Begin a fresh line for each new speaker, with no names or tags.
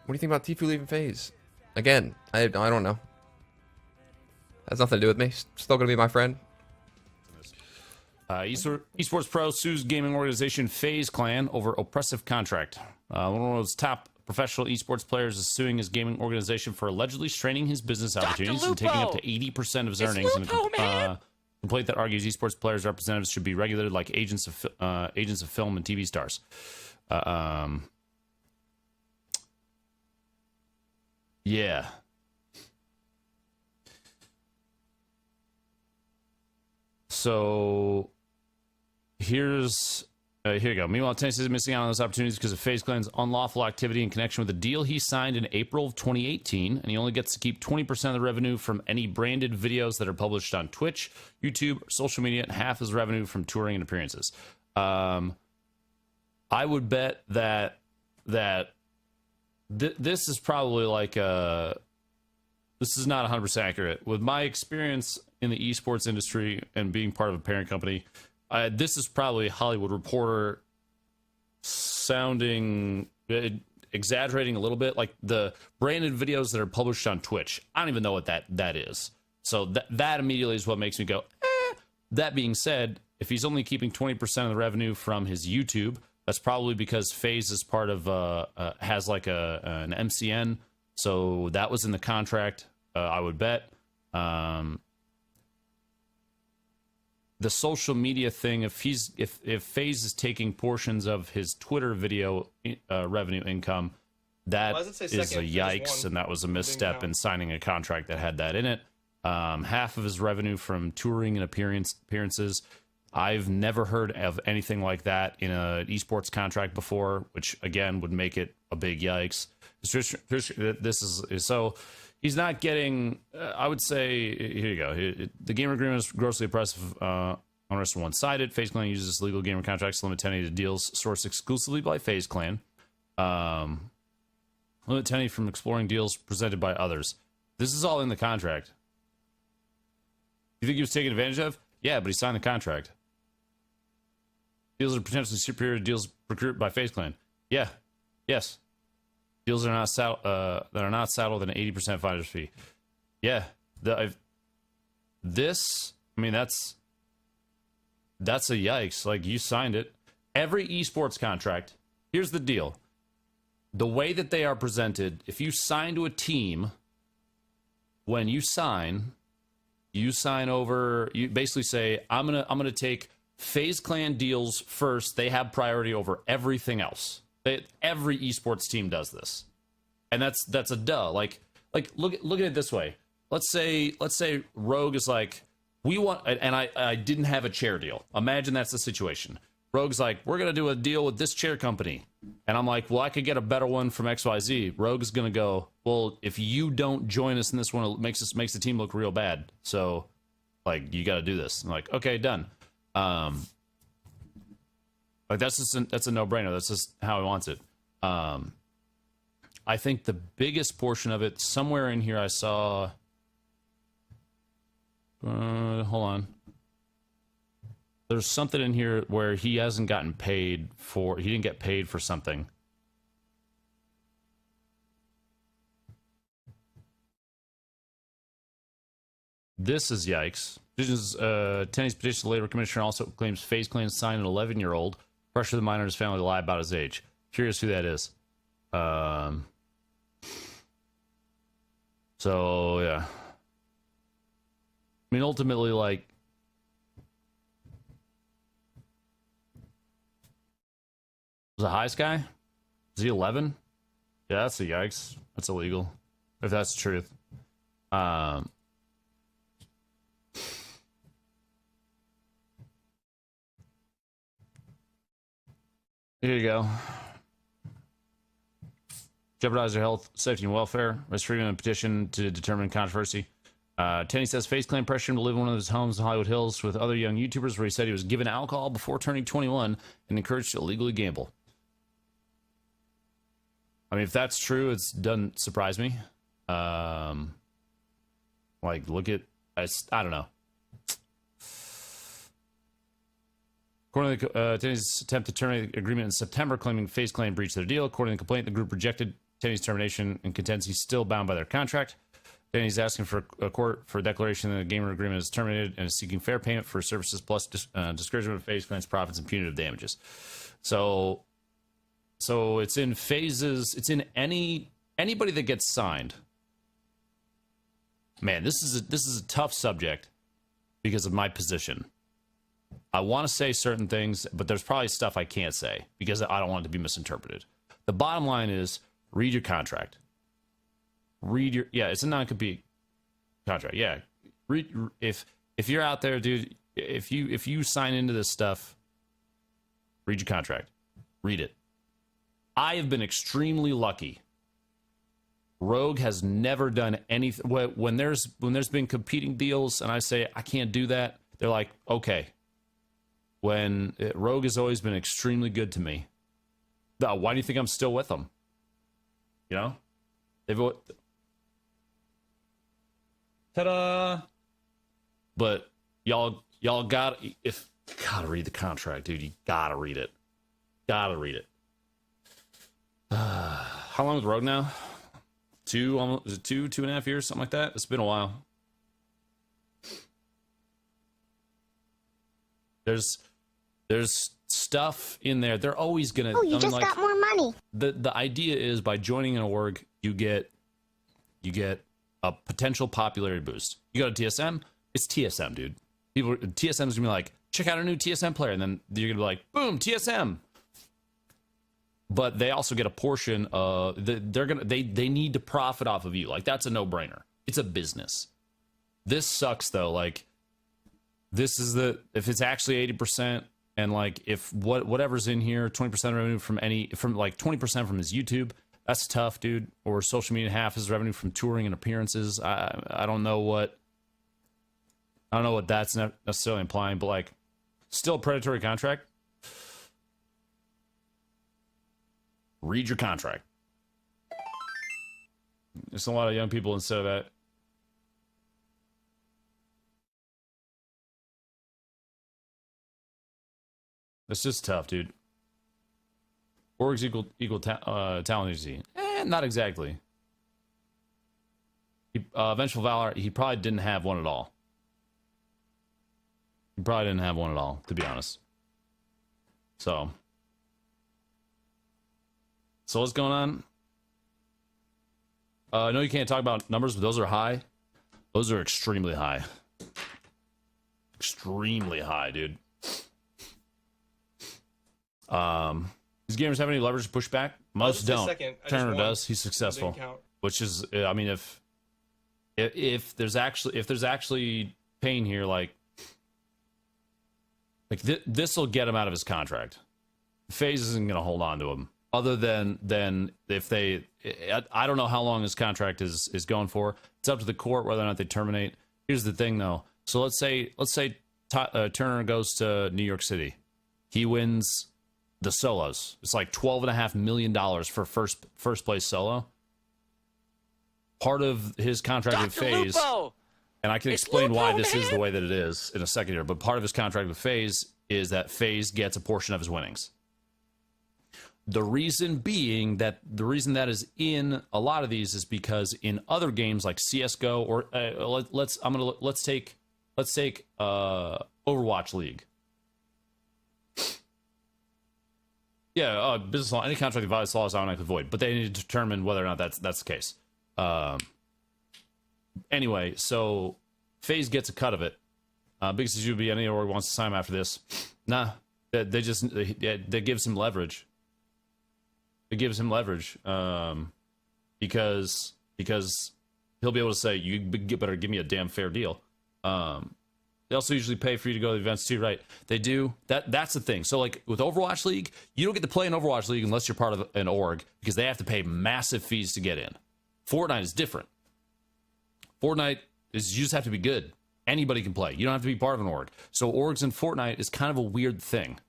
What do you think about Tfue leaving FaZe? Again, I don't know. Has nothing to do with me. Still gonna be my friend.
Esports Pro sues gaming organization FaZe Clan over oppressive contract. One of those top professional esports players is suing his gaming organization for allegedly straining his business opportunities and taking up to 80% of his earnings. In a complaint that argues esports players' representatives should be regulated like agents of film and TV stars. Yeah. So here you go. Meanwhile, Tennessee is missing out on those opportunities because of FaZe Clan's unlawful activity in connection with a deal he signed in April of 2018, and he only gets to keep 20% of the revenue from any branded videos that are published on Twitch, YouTube, or social media, and half his revenue from touring and appearances. I would bet that this is probably like this is not 100% accurate. With my experience in the esports industry and being part of a parent company, this is probably Hollywood Reporter sounding, exaggerating a little bit, like the branded videos that are published on Twitch. I don't even know what that is. So that immediately is what makes me go, eh. That being said, if he's only keeping 20% of the revenue from his YouTube, that's probably because FaZe is part of, has like an MCN. So that was in the contract, I would bet. The social media thing, if FaZe is taking portions of his Twitter video revenue income, that is a yikes, and that was a misstep in signing a contract that had that in it. Half of his revenue from touring and appearances. I've never heard of anything like that in an esports contract before, which again would make it a big yikes. This is so. He's not getting, I would say, here you go. The gamer agreement is grossly oppressive, onerous and one-sided. FaZe Clan uses legal gamer contracts to limit tenure to deals sourced exclusively by FaZe Clan. Limit tenure from exploring deals presented by others. This is all in the contract. You think he was taken advantage of? Yeah, but he signed the contract. Deals are potentially superior to deals procured by FaZe Clan. Yeah. Yes. Deals are not that are not saddled with an 80% finder's fee. Yeah, I mean, that's a yikes. Like, you signed it. Every esports contract. Here's the deal: the way that they are presented. If you sign to a team, when you sign over. You basically say, I'm gonna take FaZe Clan deals first. They have priority over everything else. Every esports team does this, and that's a duh. Like look at it this way. Let's say Rogue is like, we want, and I didn't have a chair deal. Imagine that's the situation. Rogue's like, we're gonna do a deal with this chair company, and I'm like, well, I could get a better one from XYZ. Rogue's gonna go, well, if you don't join us in this one, it makes the team look real bad. So, like, you got to do this. I'm like, okay, done. Like, that's a no-brainer. That's just how he wants it. I think the biggest portion of it, somewhere in here I saw... hold on. There's something in here where he hasn't gotten paid for... He didn't get paid for something. This is yikes. Tenny's petition to the labor commissioner also claims FaZe Clan signed an 11-year-old. Pressure the minor and his family to lie about his age. Curious who that is. So, yeah. I mean, ultimately, like... Was the highest guy? Is he 11? Yeah, that's a yikes. That's illegal. If that's the truth. Here you go. Jeopardize their health, safety, and welfare. Risk freedom and petition to determine controversy. Tenny says FaZe Clan pressured him to live in one of his homes in Hollywood Hills with other young YouTubers, where he said he was given alcohol before turning 21 and encouraged to illegally gamble. I mean, if that's true, it doesn't surprise me. Like, look at... I don't know. According to Tenny's attempt to terminate the agreement in September, claiming FaZe Clan breached their deal. According to the complaint, the group rejected Tenny's termination and contends he's still bound by their contract. Then he's asking for a court for a declaration that the gamer agreement is terminated and is seeking fair payment for services plus discouragement of FaZe claims profits and punitive damages. So it's in phases. It's in anybody that gets signed. Man, this is a tough subject because of my position. I want to say certain things, but there's probably stuff I can't say because I don't want it to be misinterpreted. The bottom line is read your contract. It's a non-compete contract. Yeah. If you're out there, dude, if you sign into this stuff, read your contract. Read it. I have been extremely lucky. Rogue has never done anything. When there's been competing deals and I say I can't do that, they're like, okay. Rogue has always been extremely good to me. Why do you think I'm still with them? You know? Ta-da! But y'all gotta read the contract, dude. You gotta read it. Gotta read it. How long is Rogue now? Two and a half years, something like that. It's been a while. There's stuff in there. They're always gonna.
Oh, you just got more money.
The idea is by joining an org, you get a potential popularity boost. You go to TSM, it's TSM, dude. TSM's gonna be like, check out a new TSM player, and then you're gonna be like, boom, TSM. But they also get a portion of they need to profit off of you. Like, that's a no-brainer. It's a business. This sucks though. Like, this is if it's actually 80%, and like if whatever's in here, 20% revenue from 20% from his YouTube, that's tough, dude. Or social media, half his revenue from touring and appearances. I don't know what that's necessarily implying, but like, still a predatory contract. Read your contract. There's a lot of young people instead of that. It's just tough, dude. Orgs equal talent agency. Not exactly. Vengeful Valor, he probably didn't have one at all. He probably didn't have one at all, to be honest. So what's going on? I know you can't talk about numbers, but those are high. Those are extremely high. Extremely high, dude. These gamers have any leverage to push back? Most don't. Turner does. He's successful. Which is, I mean, if there's actually pain here, like this will get him out of his contract. FaZe isn't going to hold on to him. Other than if they, I don't know how long his contract is going for. It's up to the court whether or not they terminate. Here's the thing, though. So let's say Turner goes to New York City. He wins the solos. It's like $12.5 million for first place solo. Part of his contract with FaZe, and I can explain why this is the way that it is in a second here. But part of his contract with FaZe is that FaZe gets a portion of his winnings. The reason that is in a lot of these is because in other games like CS:GO or let's take Overwatch League. Yeah, business law. Any contract that violates law is automatically void, but they need to determine whether or not that's the case. Anyway, so FaZe gets a cut of it. Biggest issue would be any org wants to sign him after this. Nah, they gives him leverage. It gives him leverage because he'll be able to say, you better give me a damn fair deal. They also usually pay for you to go to the events too, right? They do. That's the thing. So like with Overwatch League, you don't get to play in Overwatch League unless you're part of an org because they have to pay massive fees to get in. Fortnite is different. Fortnite is you just have to be good. Anybody can play. You don't have to be part of an org. So orgs in Fortnite is kind of a weird thing.